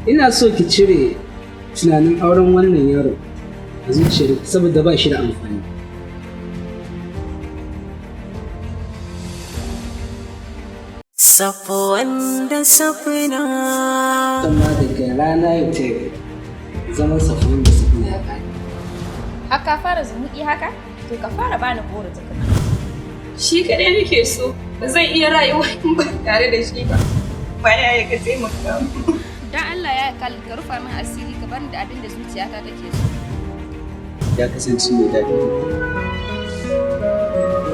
ina so ki cire tunanin auren wannan yaro a zuciyar saboda ba shi da amfani. Safwan da Safina. Amma daga rana yau ta yau zaman Safwan da Safina ya ƙare. Haka fara zumuɗi haka? To ka fara bani goro tukuna. Shi kaɗai nake so, ba zan iya rayuwa ba tare da shi ba. Baya ya ka taimaka mu. Dan Allah ya ka rufa min asiri ka bani da abin da zuciyata take so. Ya kasance mai daɗi.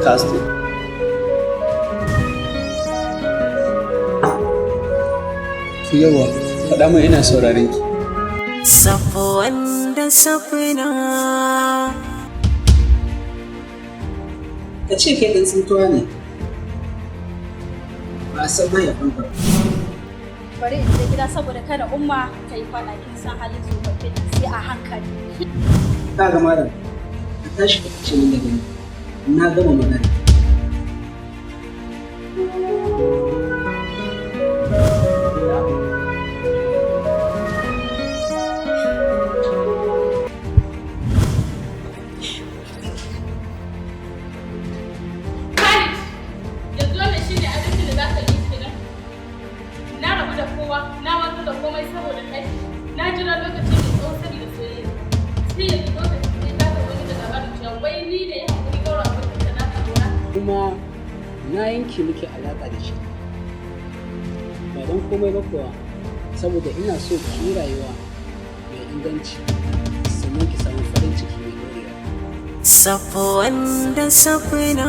Kasto. Yawa, faɗa min ina sauraron ki. Safwan da Safina. Ka ce kai ɗan tsintuwa ne. Ba a san mahaifinka ba. Bari in je gida saboda kada umma ta yi faɗa kin san halin tsofaffi sai a hankali. Ka ga malam, ka tashi ka ce min daga ni. Na gama magana. Kuma na yanke muke alaƙa da shi ba don komai ba kuwa saboda ina so ki yi rayuwa mai inganci sannan ki samu farin ciki mai dorewa. Safwan da Safina.